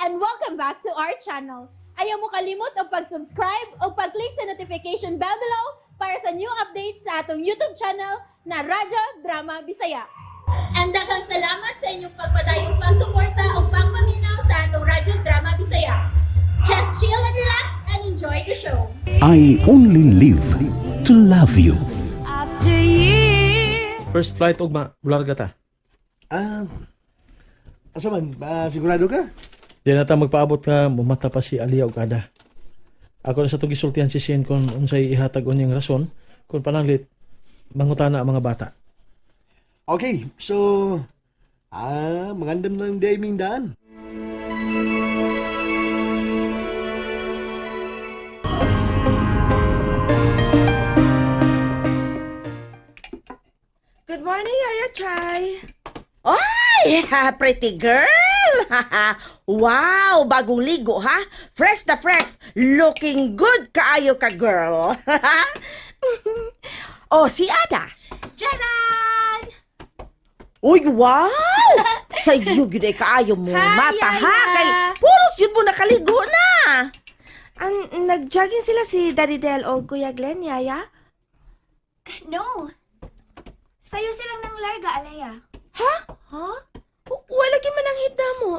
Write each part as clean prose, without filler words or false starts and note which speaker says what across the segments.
Speaker 1: and welcome back to our channel. Ayaw mo kalimot o pag-subscribe o pag-click sa notification bell below para sa new updates sa atong YouTube channel na Radyo Drama Bisaya. And daghang salamat sa inyong pagpadayong pagsuporta o pagpaminaw sa atong Radyo Drama Bisaya. Just chill and relax and enjoy the show.
Speaker 2: I only live to love you.
Speaker 3: After years.
Speaker 4: First flight ugma, bularga ta.
Speaker 5: Asa man? Sigurado ka?
Speaker 4: Di na ta magpaabot nga mumata pa si Alia ug Ada. Ako na sa itong gisultihan si Sien kung unsay ihatag unyang rason kung pananglit mangutana ang mga bata.
Speaker 5: Okay, so... magandam lang di aming daan.
Speaker 3: Good morning, Yaya Chay. Oy, pretty girl. Wow, bagong ligo, ha? Fresh na fresh. Looking good kaayo ka, girl. Oh, si Ada.
Speaker 1: Jaran!
Speaker 3: Uy, wow! Sa iyo, yun ay kaayo mo
Speaker 1: Hi,
Speaker 3: mata, ha?
Speaker 1: Yaya.
Speaker 3: Kay puros yun mo nakaligo na. Nag-jogging sila si Daddy Del o Kuya Glenn, Yaya?
Speaker 6: No. Sayo silang nang larga, Alaya.
Speaker 3: Ha? Ha? Wala ki man ang hita mo.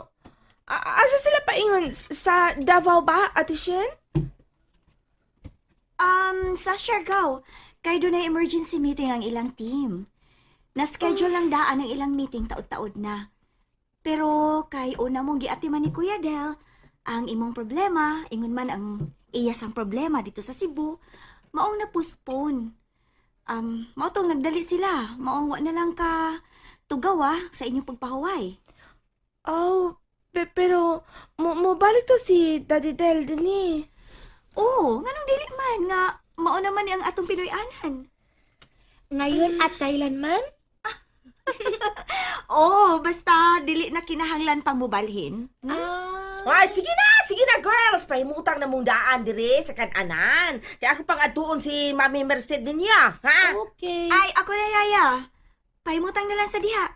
Speaker 3: Asa sila paingon? Sa Davao ba, Ate Shen?
Speaker 6: Sa Siargao, kay doon ay emergency meeting ang ilang team. Na-schedule lang daan ang ilang meeting taod-taod na. Pero kay una mong giatiman ni Kuya Del, ang imong problema, ingon man ang iyas ang problema dito sa Cebu, maong na-postpone. Maotong nagdali sila. Maong wa na lang ka tugawa sa inyong pagpahuway.
Speaker 3: Oh, pero mo balik to si Daddy Del din eh.
Speaker 6: Oo, nganong dili man nga mao naman ni ang atong Pinoy-anan.
Speaker 1: Ngayon at kailan man?
Speaker 6: Oo, basta dili na kinahanglan pang mubalhin.
Speaker 3: Ay, sige na girls. Pahimutang na mong daan dire sa kananan. Kaya ako pang atuon si Mami Merced niya, ha?
Speaker 1: Okay.
Speaker 6: Ay, ako na Yaya. Pahimutang na lang sa diha.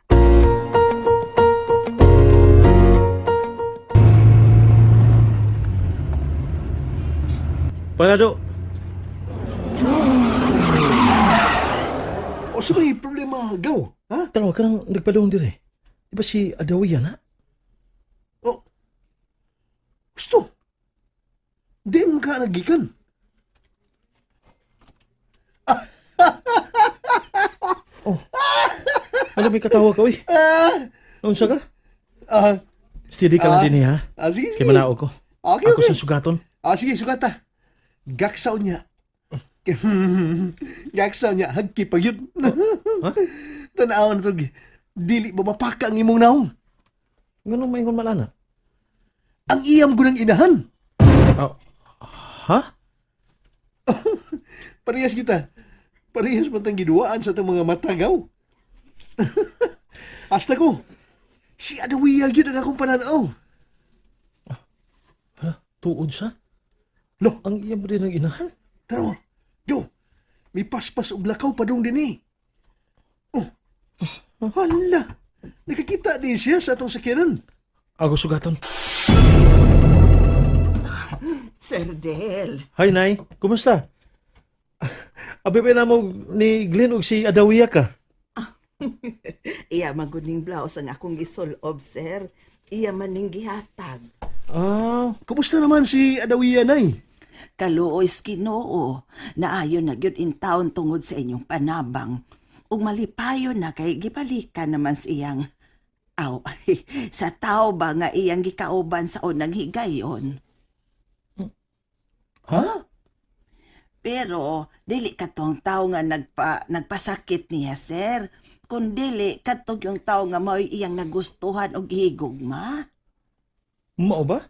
Speaker 4: Panado,
Speaker 5: O sa may problema, gaw? Ha?
Speaker 4: tanaw ka nang nagpadung dire. Di ba si Adawi yan, ha?
Speaker 5: O, gusto. Di mo ka nagikan.
Speaker 4: Ano may katawa ka, uy? Unsa ka? Steady ka lang din, ha?
Speaker 5: Sige,
Speaker 4: Kay manao ko.
Speaker 5: Okay,
Speaker 4: Ako
Speaker 5: okay.
Speaker 4: sa sugaton.
Speaker 5: Sige, sugata. Gaksaw niya. Gaksaw niya. Hagki pa yun.
Speaker 4: Ha?
Speaker 5: Tanawan na ito. Dili ba mapaka ang imong naong?
Speaker 4: Ganun maingon malana.
Speaker 5: Ang iyam ko ng inahan.
Speaker 4: Ha?
Speaker 5: Parehas kita. Parehas matang giduaan sa itong mga matagaw. Hasta ko. Si Adawiya yun ang akong pananaw.
Speaker 4: Tuod sa?
Speaker 5: Lo,
Speaker 4: Ang iyam rin ng inahan?
Speaker 5: taro. Yo, may paspas og lakaw pa dong din eh. Oh, hala. Nakakita din siya sa atong sakyanan.
Speaker 4: Ako sugaton.
Speaker 3: Sir Del.
Speaker 4: Hi, Nay. Kumusta? Abi pa na mo ni Glenn ug si Adawiya ka.
Speaker 7: Iya maguning blouse ang akong gisulob, sir. Iya maning gihatag.
Speaker 5: Kumusta naman si Adawiya, Nay?
Speaker 7: Kaluoy Ginoo, naayon na gyud in taon tungod sa inyong panabang. Ug malipayon na kay gibalikan naman siyang sa tao ba nga iyang gikauban sa unang higayon.
Speaker 5: Ha?
Speaker 7: Pero dili katong tao nga nagpasakit niya, sir. Kung dili katong yung tao nga mao iyang nagustuhan og higugma.
Speaker 4: Mao ba?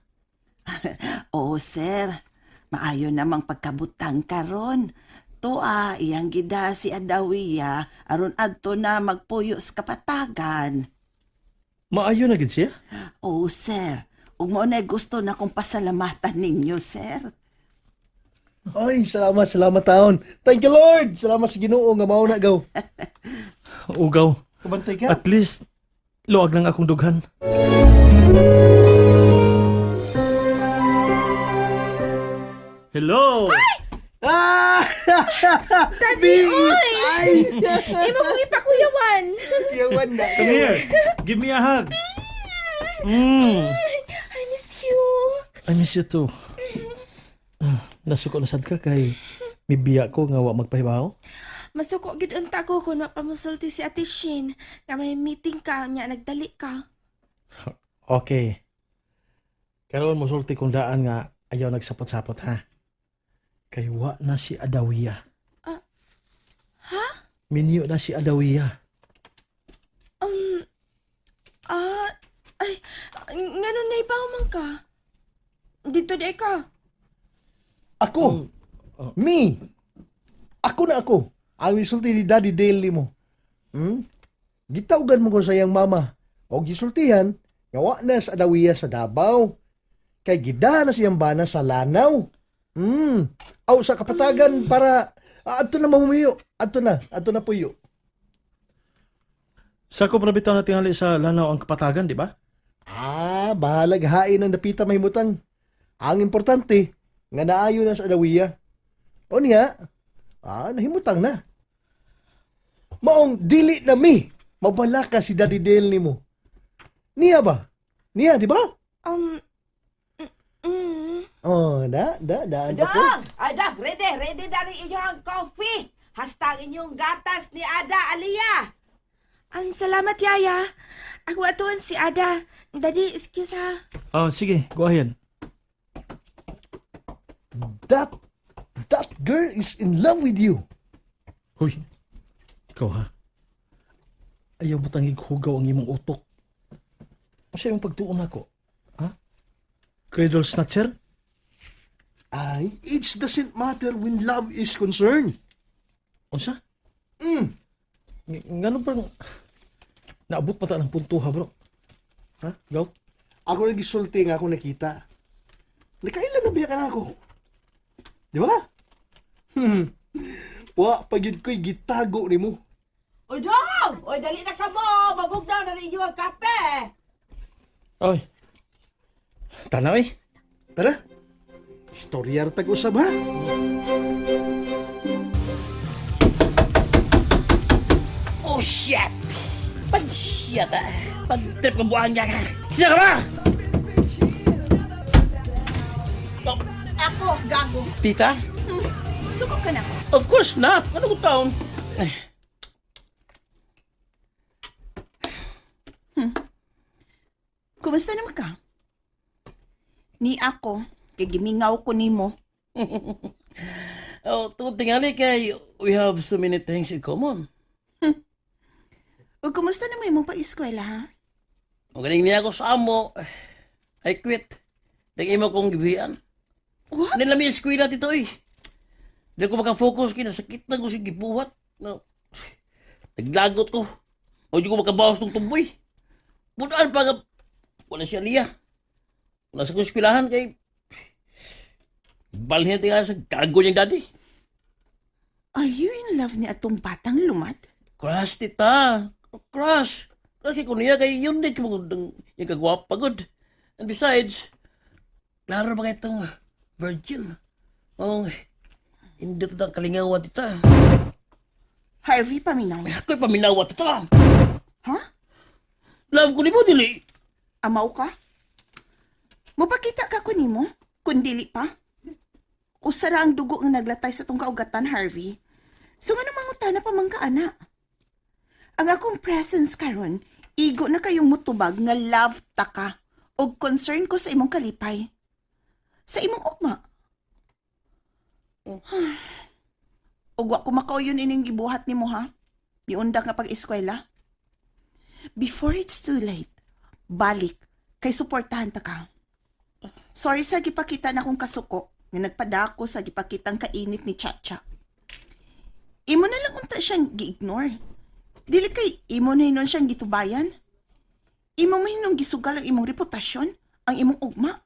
Speaker 7: Oo, sir. Maayo namang pagkabutang karon. Tua, iyang gida si Adawiya, aron adto na magpuyo sa kapatagan.
Speaker 4: Maayo na gid siya?
Speaker 7: Oo, sir. Ug mo na gusto na kong pasalamatan ninyo, sir.
Speaker 5: Ay, salamat taon. Thank you, Lord. Salamat sa Ginoo nga mao na gaw.
Speaker 4: Ugaw.
Speaker 5: Kabantay ka.
Speaker 4: At least, luwag lang akong dughan.
Speaker 5: Ay!
Speaker 3: Imo kong ipakuyawan.
Speaker 5: Yawan na.
Speaker 4: Come here. Give me a hug.
Speaker 3: I miss you.
Speaker 4: I miss you too. Nasuko na sad ka kay mibiya ko nga wa magpahibaw.
Speaker 3: Masuko gid unta ko kung mapamusulti si Ate Shin. Nga may meeting ka, nya nagdali ka.
Speaker 4: Okay. Karon mosulti kong daan nga ayaw nagsapot-sapot ha. Kay wa na si Adawiya.
Speaker 3: Ha?
Speaker 4: Minyo na si Adawiya.
Speaker 3: Ay, ngano na ibaw man ka? Dito di ka.
Speaker 5: Ako. Me. Ako na ako. Ang isulti ni Daddy Dale mo. Gitawgan mo ko sa iyang mama. O gisultihan, nga wa na sa Adawiya sa Davao. Kay gida na siyang bana sa Lanao. Aw sa kapatagan para ato na mahumiyo. Ato na puyo.
Speaker 4: Sa ko prabitaw na tingali sa Lanao ang kapatagan, di ba?
Speaker 5: Bahalag hain ang napita mahimutang. Ang importante, nga naayo na sa Adawiya. O niya, nahimutang na. Maong dili na mi, mabala ka si Daddy Dale ni mo. Niya ba? Niya, di ba? Daan pa ko.
Speaker 3: Ada, ready dari inyong coffee. Hastang inyong gatas ni Ada Aliyah. Ang salamat, Yaya. Ako atuan si Ada. Daddy, excuse ha.
Speaker 4: Oh, sige, go ahead.
Speaker 5: That girl is in love with you.
Speaker 4: Hoy, ikaw ha? Ayaw mo tangig hugaw ang imong utok. Kasi yung pagtuon ako. Ha? Cradle snatcher?
Speaker 5: It doesn't matter when love is concerned.
Speaker 4: Unsa? Ngano bang naabot pa ta ng punto ha, bro? Ha? Go?
Speaker 5: Ako nagisulti nga ako nakita. Nakailan na biya ka na ako. Di ba? Wa, pagid ko'y gitago ni mo.
Speaker 3: Oy, Dong! Oy, dali na ka mo. Mabugnaw na rin yung kape.
Speaker 4: Oy. Tanaw eh.
Speaker 5: Tara, istoryar tag-usab ha.
Speaker 8: Oh, shit! Pag-shit ah! Pag-trip ng buwan niya ka! Sino ka ba?
Speaker 6: Ako, gago.
Speaker 8: Tita?
Speaker 6: Sukok ka na.
Speaker 8: Of course not! Ano ko taon?
Speaker 7: Kumusta naman ka? Ni ako, kay gimingaw ko nimo.
Speaker 8: Oh, tungkol tingali kay we have so many things in common.
Speaker 7: O kumusta naman imong pag-eskwela, ha?
Speaker 8: Kung galing niya ako sa amo, I quit. Dahil imo kong gibihan.
Speaker 7: What?
Speaker 8: Nila may eskwela dito eh. Dahil ko makafocus, kinasakit na ko si gibuhat. No. Naglagot ko. O di ko makabawas ng tumboy. Bunaan pa nga. Wala siya liya. Wala sa kong eskwelahan kay... Balhin natin nga sa gago niyang daddy.
Speaker 7: Are you in love ni atong batang lumad?
Speaker 8: Crush, tita. Crush. Crush ko niya kay yun din yung kagwapa good. And besides, klaro ba itong virgin? Oh, hindi ito ang kalingawan, tita.
Speaker 7: Harvey, paminaw.
Speaker 8: Ako'y paminawa, tita.
Speaker 7: Ha?
Speaker 8: Love ko ni mo, dili.
Speaker 7: Amaw ka? Mupakita ka ko nimo? Kung dili pa? Usara ang dugo nga naglatay sa tong kaugatan, Harvey. So nga namang utana pa man ka, ana. Ang akong presence karon, igo na kayong mutubag nga love ta ka o concern ko sa imong kalipay. Sa imong ugma. Ugwa ko makauyon ining gibuhat nimo, ha? Niunda nga pag-eskwela. Before it's too late, balik kay suportahan ta ka. Sorry sa gipakita na akong kasuko nga nagpadako sa gipakitang kainit ni Chacha. Imo na lang unta siyang gi-ignore. Dili kay imo na hinon siyang gitubayan. Imo mo hinong gisugal ang imong reputasyon, ang imong ugma.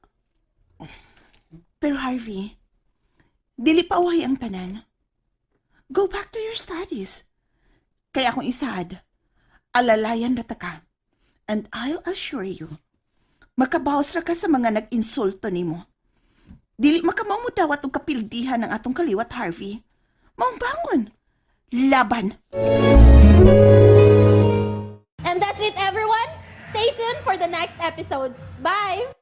Speaker 7: Pero Harvey, dili pa uhay ang tanan. Go back to your studies. Kaya akong isad, alalayan na ta ka. And I'll assure you, makabawas ra ka sa mga nag-insulto nimo. Dili makamaw mo dawat og kapildihan ng atong kaliwat, Harvey. Maong bangon. Laban.
Speaker 1: And that's it, everyone. Stay tuned for the next episodes. Bye!